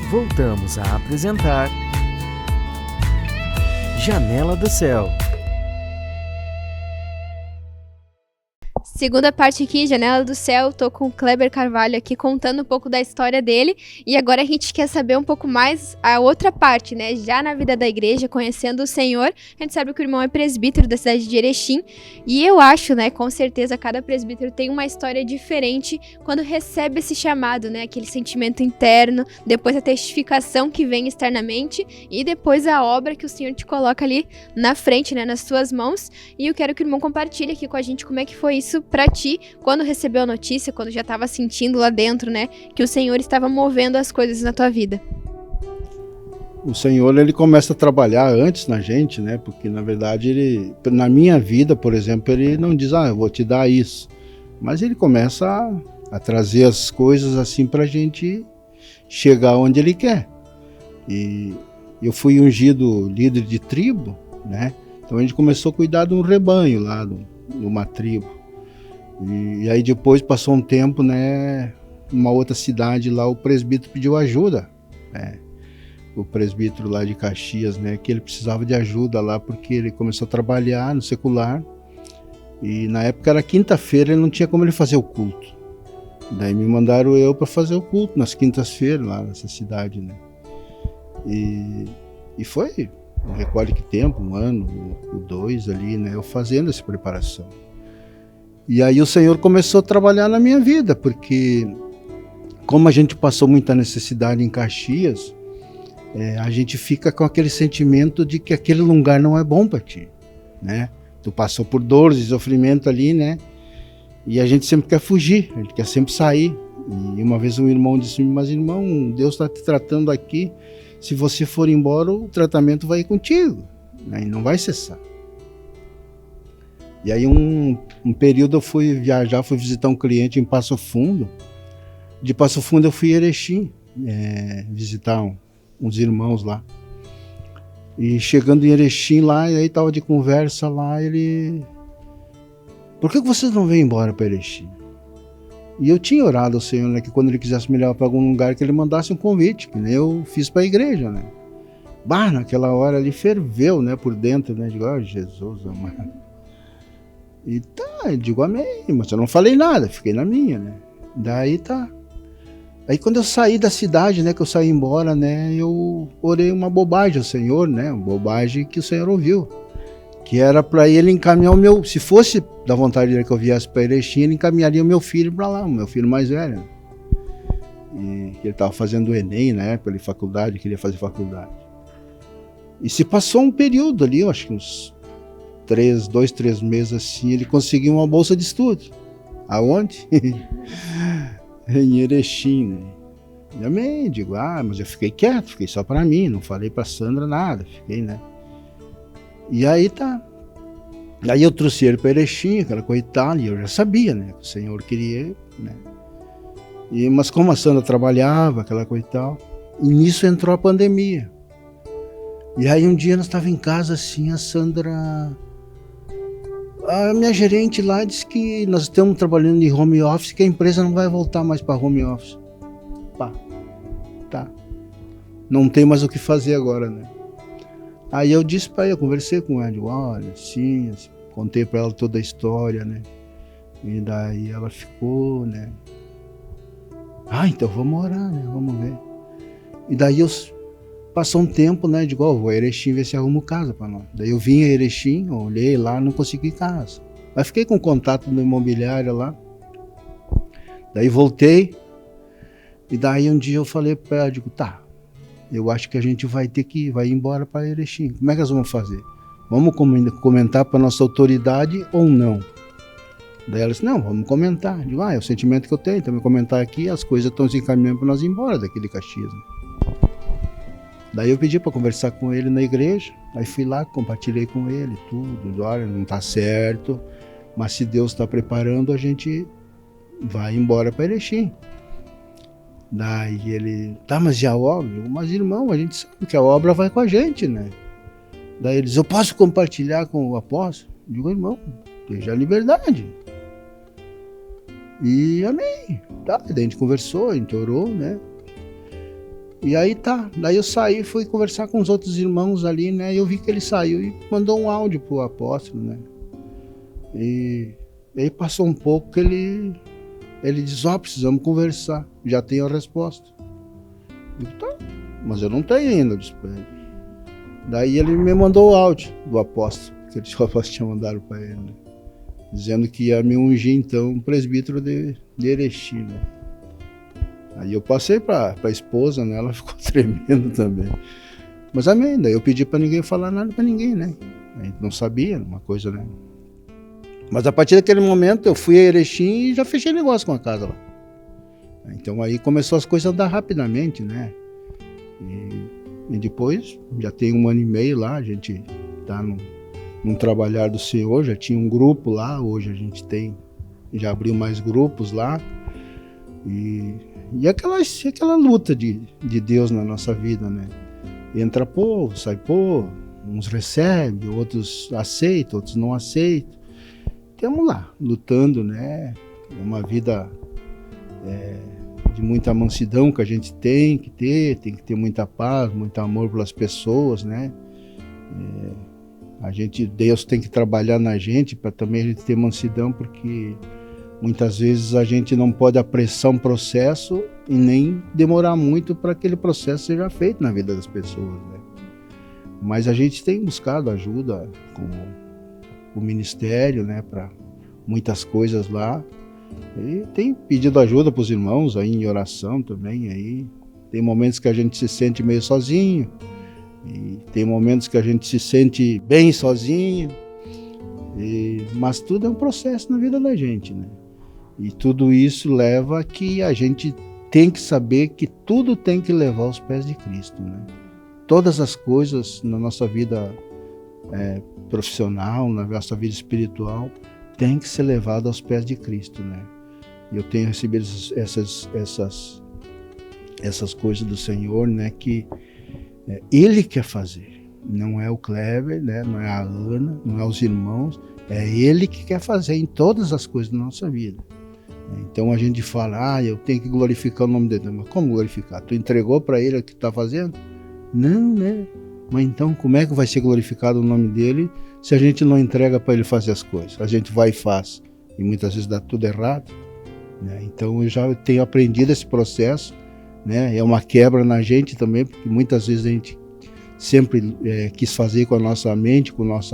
Voltamos a apresentar Janela do Céu. Segunda parte aqui, Janela do Céu, tô com o Kleber Carvalho aqui contando um pouco da história dele, e agora a gente quer saber um pouco mais a outra parte, né, já na vida da igreja, conhecendo o Senhor. A gente sabe que o irmão é presbítero da cidade de Erechim, e eu acho, né, com certeza cada presbítero tem uma história diferente quando recebe esse chamado, né, aquele sentimento interno, depois a testificação que vem externamente, e depois a obra que o Senhor te coloca ali na frente, né, nas suas mãos. E eu quero que o irmão compartilhe aqui com a gente como é que foi isso pra ti, quando recebeu a notícia, quando já estava sentindo lá dentro, né, que o Senhor estava movendo as coisas na tua vida. O Senhor, ele começa a trabalhar antes na gente, né, porque na verdade ele, na minha vida, por exemplo, ele não diz, eu vou te dar isso, mas ele começa a trazer as coisas assim pra gente chegar onde ele quer. E eu fui ungido líder de tribo, né, então a gente começou a cuidar de um rebanho lá, de uma tribo. E aí depois passou um tempo, né, numa outra cidade lá, o presbítero pediu ajuda, né, o presbítero lá de Caxias, né, que ele precisava de ajuda lá porque ele começou a trabalhar no secular e na época era quinta-feira, ele não tinha como ele fazer o culto. Daí me mandaram eu para fazer o culto nas quintas-feiras lá nessa cidade, né, e foi, não recordo que tempo, um ano ou dois ali, né, eu fazendo essa preparação. E aí o Senhor começou a trabalhar na minha vida, porque como a gente passou muita necessidade em Caxias, a gente fica com aquele sentimento de que aquele lugar não é bom para ti, né? Tu passou por dores e sofrimento ali, né? E a gente sempre quer fugir, a gente quer sempre sair. E uma vez um irmão disse, mas irmão, Deus está te tratando aqui, se você for embora o tratamento vai ir contigo, né? E não vai cessar. E aí um período eu fui viajar, fui visitar um cliente em Passo Fundo. De Passo Fundo eu fui em Erechim, visitar uns irmãos lá. E chegando em Erechim lá, e aí tava de conversa lá, ele... Por que vocês não vêm embora para Erechim? E eu tinha orado ao Senhor, né, que quando ele quisesse me levar para algum lugar, que ele mandasse um convite, que nem eu fiz para a igreja, né. Naquela hora ali ferveu, né, por dentro, né, digo, Jesus amado. E tá, eu digo amém, mas eu não falei nada, fiquei na minha, né. Daí tá. Aí quando eu saí da cidade, né, que eu saí embora, né, eu orei uma bobagem ao Senhor, né, uma bobagem que o Senhor ouviu. Que era para ele encaminhar o meu, se fosse da vontade dele que eu viesse para Erechim, ele encaminharia o meu filho para lá, o meu filho mais velho. E ele estava fazendo o Enem, né, pela faculdade, queria fazer faculdade. E se passou um período ali, eu acho que uns 2, 3 meses assim, ele conseguiu uma bolsa de estudo. Aonde? Em Erechim, né? E amém, digo, mas eu fiquei quieto, fiquei só para mim, não falei para Sandra nada, fiquei, né? E aí tá. Aí eu trouxe ele para Erechim, aquela coisa e tal, e eu já sabia, né, que o Senhor queria, né? Mas como a Sandra trabalhava, aquela coisa e tal, e nisso entrou a pandemia. E aí um dia nós estávamos em casa assim, a Sandra... A minha gerente lá disse que nós estamos trabalhando em home office, que a empresa não vai voltar mais para home office. Tá. Não tem mais o que fazer agora, né? Aí eu disse para ela, eu conversei com ela, digo, olha, sim, contei para ela toda a história, né? E daí ela ficou, né? Então vamos orar, né? Vamos ver. E daí passou um tempo, né? Digo, vou a Erechim ver se arrumo casa para nós. Daí eu vim a Erechim, olhei lá, não consegui casa. Mas fiquei com contato no imobiliário lá. Daí voltei. E daí um dia eu falei para ela, digo, tá, eu acho que a gente vai ir embora para Erechim. Como é que nós vamos fazer? Vamos comentar para nossa autoridade ou não? Daí ela disse, não, vamos comentar. Digo, é o sentimento que eu tenho, também comentar aqui, as coisas estão se encaminhando para nós ir embora daqui de Caxias. Daí eu pedi para conversar com ele na igreja, aí fui lá, compartilhei com ele tudo, olha, não está certo, mas se Deus está preparando, a gente vai embora para Erechim. Daí ele, tá, mas e a obra? Eu digo, mas irmão, a gente sabe que a obra vai com a gente, né? Daí ele diz, eu posso compartilhar com o apóstolo? Eu digo, irmão, esteja a liberdade. E amém. Tá, daí a gente conversou, a gente orou, né? E aí tá, daí eu saí, fui conversar com os outros irmãos ali, né? E eu vi que ele saiu e mandou um áudio pro apóstolo, né? E aí passou um pouco que ele diz, precisamos conversar, já tenho a resposta. Eu digo, tá, mas eu não tenho ainda, eu disse pra ele. Daí ele me mandou o áudio do apóstolo, que o apóstolo tinha mandado para ele, né? Dizendo que ia me ungir então presbítero de Erechim, né? Aí eu passei para a esposa, né? Ela ficou tremendo também. Mas amém, daí eu pedi para ninguém falar nada para ninguém, né? A gente não sabia, uma coisa, né? Mas a partir daquele momento eu fui a Erechim e já fechei negócio com a casa lá. Então aí começou as coisas a andar rapidamente, né? E depois, já tem 1 ano e meio lá, a gente está num trabalhar do Senhor, já tinha um grupo lá, hoje a gente já abriu mais grupos lá. E aquela luta de Deus na nossa vida, né? Entra povo, sai povo, uns recebem, outros aceitam, outros não aceitam. Estamos lá, lutando, né? É uma vida de muita mansidão que a gente tem que ter muita paz, muito amor pelas pessoas, né? Deus tem que trabalhar na gente para também a gente ter mansidão, porque muitas vezes a gente não pode apressar um processo e nem demorar muito para aquele processo seja feito na vida das pessoas, né? Mas a gente tem buscado ajuda com o ministério, né, para muitas coisas lá. E tem pedido ajuda para os irmãos aí em oração também. Aí tem momentos que a gente se sente meio sozinho, e tem momentos que a gente se sente bem sozinho, mas tudo é um processo na vida da gente, né? E tudo isso leva a que a gente tem que saber que tudo tem que levar aos pés de Cristo, né? Todas as coisas na nossa vida profissional, na nossa vida espiritual, tem que ser levado aos pés de Cristo, né? E eu tenho recebido essas coisas do Senhor, né? Que Ele quer fazer. Não é o Kleber, né? Não é a Ana, não é os irmãos. É Ele que quer fazer em todas as coisas da nossa vida. Então a gente fala, eu tenho que glorificar o nome dele. Mas como glorificar? Tu entregou para Ele o que está fazendo? Não, né? Mas então como é que vai ser glorificado o nome dele se a gente não entrega para Ele fazer as coisas? A gente vai e faz, e muitas vezes dá tudo errado, né? Então eu já tenho aprendido esse processo, né? É uma quebra na gente também, porque muitas vezes a gente sempre quis fazer com a nossa mente, com as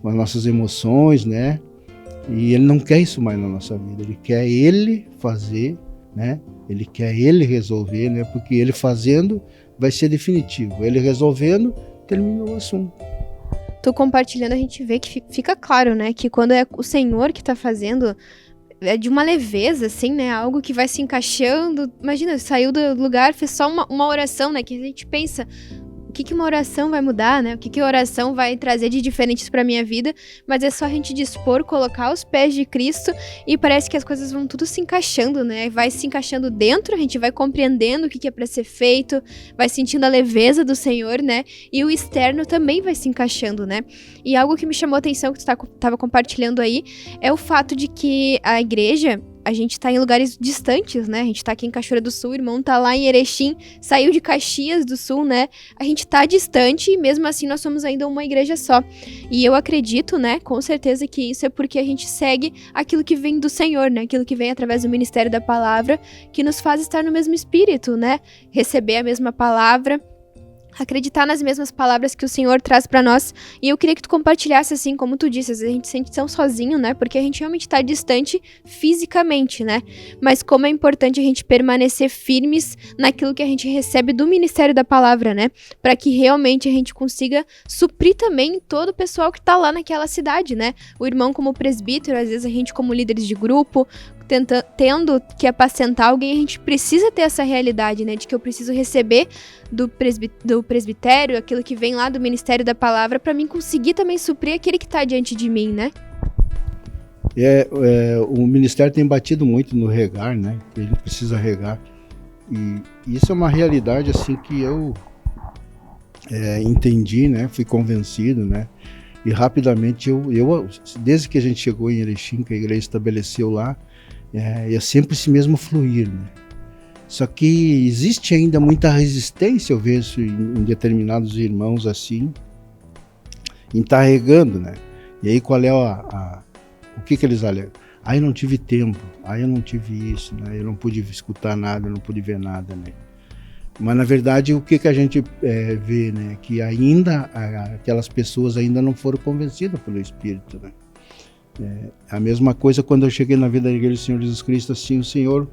nossas emoções, né? E Ele não quer isso mais na nossa vida. Ele quer Ele fazer, né? Ele quer Ele resolver, né? Porque Ele fazendo vai ser definitivo. Ele resolvendo, termina o assunto. Tu compartilhando, a gente vê que fica claro, né? Que quando é o Senhor que tá fazendo, é de uma leveza, assim, né? Algo que vai se encaixando. Imagina, saiu do lugar, fez só uma oração, né? Que a gente pensa, o que uma oração vai mudar, né? O que a oração vai trazer de diferentes pra minha vida? Mas é só a gente dispor, colocar os pés de Cristo, e parece que as coisas vão tudo se encaixando, né? Vai se encaixando dentro, a gente vai compreendendo o que é pra ser feito, vai sentindo a leveza do Senhor, né? E o externo também vai se encaixando, né? E algo que me chamou a atenção, que tu tava compartilhando aí, é o fato de que a igreja, a gente tá em lugares distantes, né? A gente tá aqui em Cachoeira do Sul, o irmão tá lá em Erechim, saiu de Caxias do Sul, né? A gente tá distante e mesmo assim nós somos ainda uma igreja só. E eu acredito, né, com certeza que isso é porque a gente segue aquilo que vem do Senhor, né? Aquilo que vem através do ministério da palavra, que nos faz estar no mesmo espírito, né? Receber a mesma palavra, acreditar nas mesmas palavras que o Senhor traz pra nós. E eu queria que tu compartilhasse, assim, como tu disse, às vezes a gente se sente tão sozinho, né, porque a gente realmente tá distante fisicamente, né, mas como é importante a gente permanecer firmes naquilo que a gente recebe do ministério da palavra, né, pra que realmente a gente consiga suprir também todo o pessoal que tá lá naquela cidade, né, o irmão como presbítero, às vezes a gente como líderes de grupo, tendo que apacentar alguém, a gente precisa ter essa realidade, né, de que eu preciso receber do presbitério, aquilo que vem lá do ministério da palavra, para mim conseguir também suprir aquele que está diante de mim, né? O ministério tem batido muito no regar, né? Ele precisa regar. E isso é uma realidade assim que eu entendi, né? Fui convencido, né? E rapidamente eu desde que a gente chegou em Erechim, que a igreja estabeleceu lá, é sempre esse mesmo fluir, né? Só que existe ainda muita resistência, eu vejo em determinados irmãos assim, em estar regando, né? E aí qual é o que eles alegam? Eu não tive tempo, eu não tive isso, né? Eu não pude escutar nada, eu não pude ver nada, né? Mas na verdade o que a gente vê, né? Que ainda aquelas pessoas ainda não foram convencidas pelo Espírito, né? A mesma coisa quando eu cheguei na vida da Igreja do Senhor Jesus Cristo, assim, o Senhor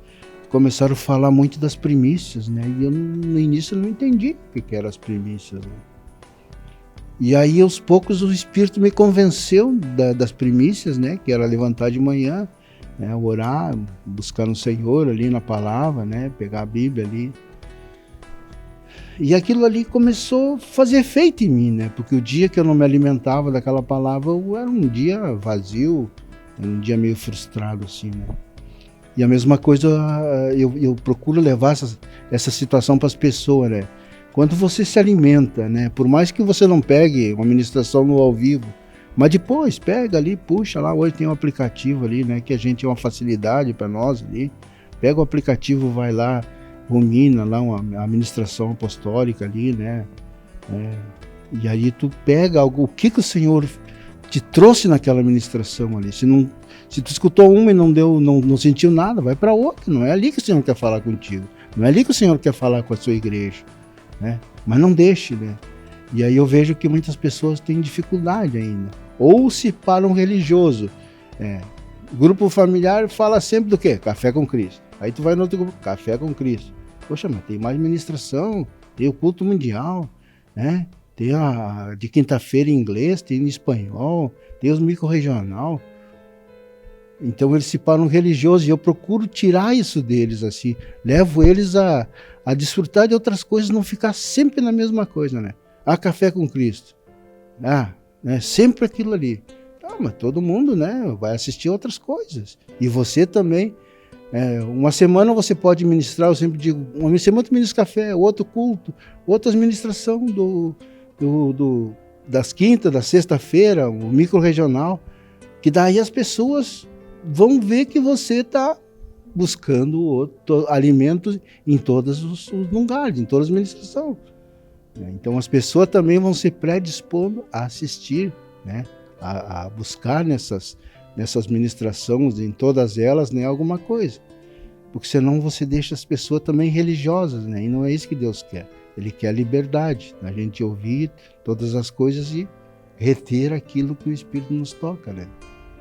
começaram a falar muito das primícias, né? E eu no início eu não entendi o que eram as primícias, né? E aí aos poucos o Espírito me convenceu das primícias, né? Que era levantar de manhã, né? Orar, buscar no Senhor ali na palavra, né? Pegar a Bíblia ali. E aquilo ali começou a fazer efeito em mim, né? Porque o dia que eu não me alimentava daquela palavra, era um dia vazio, era um dia meio frustrado, assim, né? E a mesma coisa, eu procuro levar essa situação para as pessoas, né? Quando você se alimenta, né? Por mais que você não pegue uma ministração no ao vivo, mas depois pega ali, puxa lá, hoje tem um aplicativo ali, né? Que a gente tem uma facilidade para nós ali. Pega o aplicativo, vai lá, rumina lá a ministração apostólica ali, né? E aí tu pega algo, o que o Senhor te trouxe naquela ministração ali. Se tu escutou uma e não sentiu nada, vai para outra. Não é ali que o Senhor quer falar contigo. Não é ali que o Senhor quer falar com a sua igreja, né? Mas não deixe, né? E aí eu vejo que muitas pessoas têm dificuldade ainda. Ou se para um religioso. Grupo familiar fala sempre do quê? Café com Cristo. Aí tu vai no outro grupo, Café com Cristo. Poxa, mas tem mais ministração, tem o culto mundial, né? Tem a de quinta-feira em inglês, tem em espanhol, tem os micro-regional. Então eles se param religiosos e eu procuro tirar isso deles, assim. Levo eles a desfrutar de outras coisas, não ficar sempre na mesma coisa, né? Café com Cristo. Né? Sempre aquilo ali. Mas todo mundo, né? Vai assistir outras coisas. E você também. Uma semana você pode ministrar, eu sempre digo, uma semana tu ministra café, outro culto, outra administração das quintas, da sexta-feira, o micro-regional, que daí as pessoas vão ver que você está buscando alimentos em todos os lugares, em todas as ministrações. Então as pessoas também vão se predispondo a assistir, né? A buscar nessas ministrações, em todas elas, né, alguma coisa. Porque senão você deixa as pessoas também religiosas, né? E não é isso que Deus quer. Ele quer a liberdade, a gente ouvir todas as coisas e reter aquilo que o Espírito nos toca, né?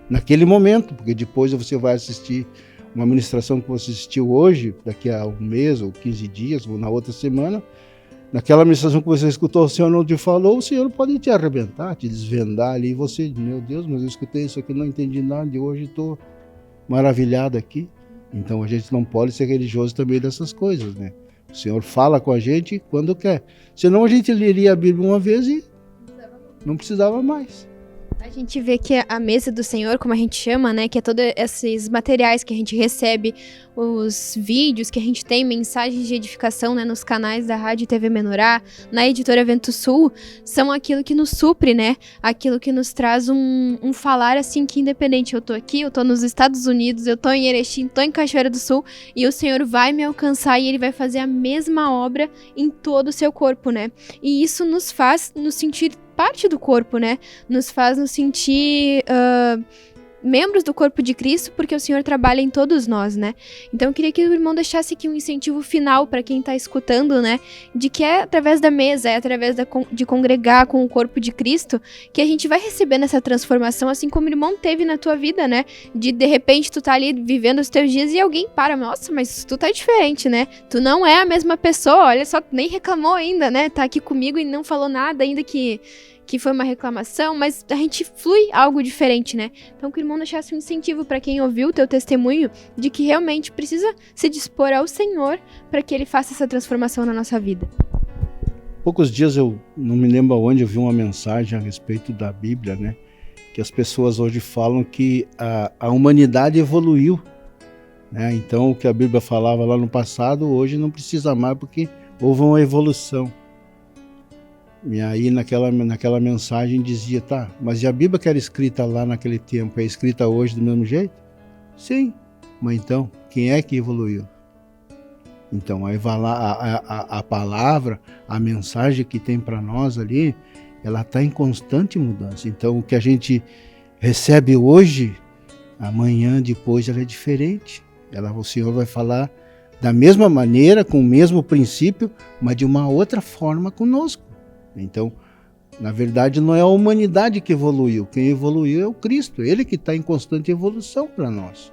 Naquele momento, porque depois você vai assistir uma ministração que você assistiu hoje, daqui a um mês ou 15 dias, ou na outra semana, naquela ministração que você escutou, o Senhor não te falou, o Senhor pode te arrebentar, te desvendar ali, e você, meu Deus, mas eu escutei isso aqui, não entendi nada, e hoje estou maravilhado aqui. Então a gente não pode ser religioso também dessas coisas, né? O Senhor fala com a gente quando quer. Senão a gente leria a Bíblia uma vez e não precisava mais. A gente vê que a mesa do Senhor, como a gente chama, né, que é todos esses materiais que a gente recebe, os vídeos que a gente tem, mensagens de edificação, né, nos canais da Rádio TV Menorá, na Editora Vento Sul, são aquilo que nos supre, né, aquilo que nos traz um falar assim que independente, eu tô aqui, eu tô nos Estados Unidos, eu tô em Erechim, tô em Cachoeira do Sul, e o Senhor vai me alcançar e Ele vai fazer a mesma obra em todo o seu corpo, né, e isso nos faz nos sentir parte do corpo, né? Nos faz nos sentir membros do corpo de Cristo, porque o Senhor trabalha em todos nós, né? Então eu queria que o irmão deixasse aqui um incentivo final para quem tá escutando, né? De que é através da mesa, é através de congregar com o corpo de Cristo, que a gente vai recebendo essa transformação, assim como o irmão teve na tua vida, né? De repente tu tá ali vivendo os teus dias e alguém para, nossa, mas tu tá diferente, né? Tu não é a mesma pessoa, olha só, tu nem reclamou ainda, né? Tá aqui comigo e não falou nada ainda que foi uma reclamação, mas a gente flui algo diferente, né? Então que o irmão deixasse um incentivo para quem ouviu o teu testemunho de que realmente precisa se dispor ao Senhor para que Ele faça essa transformação na nossa vida. Poucos dias eu não me lembro onde eu vi uma mensagem a respeito da Bíblia, né? Que as pessoas hoje falam que a humanidade evoluiu, né? Então o que a Bíblia falava lá no passado, hoje não precisa mais porque houve uma evolução. E aí naquela mensagem dizia, tá, mas e a Bíblia que era escrita lá naquele tempo, é escrita hoje do mesmo jeito? Sim, mas então, quem é que evoluiu? Então, a palavra, a mensagem que tem para nós ali, ela está em constante mudança. Então, o que a gente recebe hoje, amanhã, depois, ela é diferente. O Senhor vai falar da mesma maneira, com o mesmo princípio, mas de uma outra forma conosco. Então, na verdade, não é a humanidade que evoluiu. Quem evoluiu é o Cristo. Ele que está em constante evolução para nós.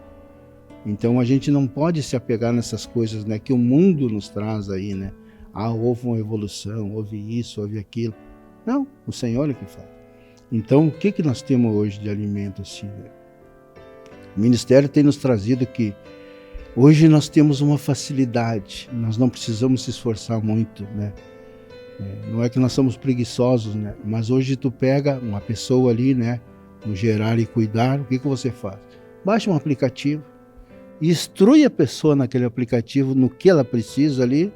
Então, a gente não pode se apegar nessas coisas, né, que o mundo nos traz aí, né? Houve uma evolução, houve isso, houve aquilo. Não, o Senhor é que faz. Então, o que nós temos hoje de alimento assim, né? O Ministério tem nos trazido que hoje nós temos uma facilidade, nós não precisamos se esforçar muito, né? Não é que nós somos preguiçosos, né? Mas hoje tu pega uma pessoa ali, né? No gerar e cuidar, o que você faz? Baixa um aplicativo, instrui a pessoa naquele aplicativo, no que ela precisa ali,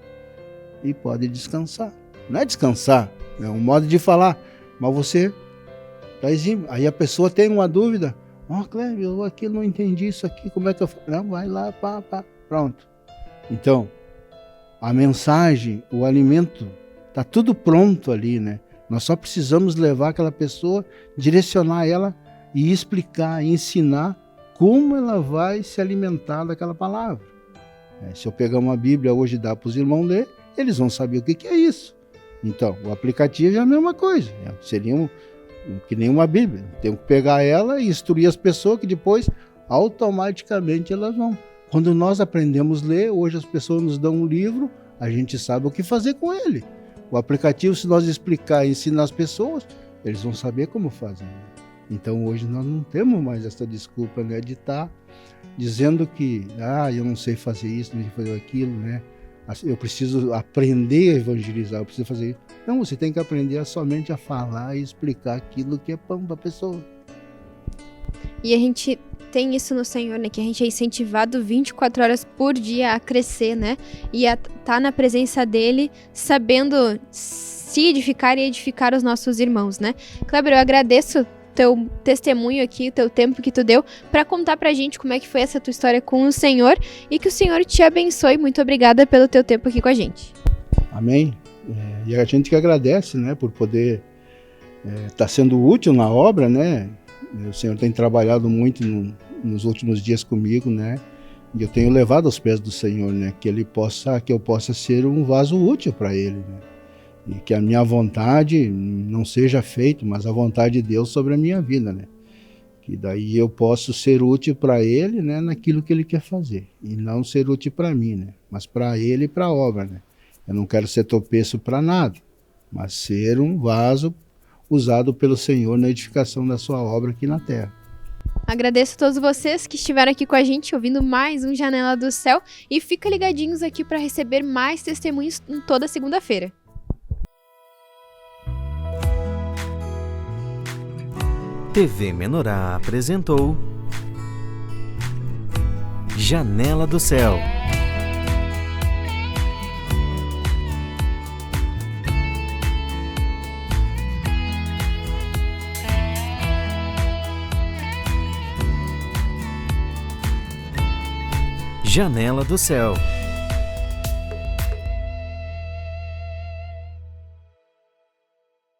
e pode descansar. Não é descansar, é um modo de falar, mas você tá exímio. Aí a pessoa tem uma dúvida, Cléber, eu aqui não entendi isso aqui, como é que eu faço? Não, vai lá, pronto. Então, a mensagem, o alimento, tá tudo pronto ali, né? Nós só precisamos levar aquela pessoa, direcionar ela e explicar, ensinar como ela vai se alimentar daquela palavra. Se eu pegar uma Bíblia hoje e dar para os irmãos ler, eles vão saber o que é isso. Então, o aplicativo é a mesma coisa. Seria que nem uma Bíblia. Tem que pegar ela e instruir as pessoas que depois, automaticamente, elas vão. Quando nós aprendemos a ler, hoje as pessoas nos dão um livro, a gente sabe o que fazer com ele. O aplicativo, se nós explicar e ensinar as pessoas, eles vão saber como fazer. Então, hoje nós não temos mais essa desculpa, né, de estar dizendo que, eu não sei fazer isso, não sei fazer aquilo, né? Eu preciso aprender a evangelizar, eu preciso fazer isso. Não, você tem que aprender somente a falar e explicar aquilo que é pão para a pessoa. E a gente tem isso no Senhor, né? Que a gente é incentivado 24 horas por dia a crescer, né? E a estar na presença dele, sabendo se edificar e edificar os nossos irmãos, né? Kleber, eu agradeço teu testemunho aqui, o teu tempo que tu deu para contar pra gente como é que foi essa tua história com o Senhor e que o Senhor te abençoe. Muito obrigada pelo teu tempo aqui com a gente. Amém. E a gente que agradece, né, por poder estar sendo útil na obra, né? O Senhor tem trabalhado muito nos últimos dias comigo, né? E eu tenho levado aos pés do Senhor, né? Que eu possa ser um vaso útil para Ele, né? E que a minha vontade não seja feita, mas a vontade de Deus sobre a minha vida, né? Que daí eu posso ser útil para Ele, né, naquilo que Ele quer fazer. E não ser útil para mim, né? Mas para Ele e para a obra, né? Eu não quero ser tropeço para nada, mas ser um vaso usado pelo Senhor na edificação da sua obra aqui na terra. Agradeço a todos vocês que estiveram aqui com a gente, ouvindo mais um Janela do Céu. E fica ligadinhos aqui para receber mais testemunhos em toda segunda-feira. TV Menorá apresentou Janela do Céu. Janela do Céu.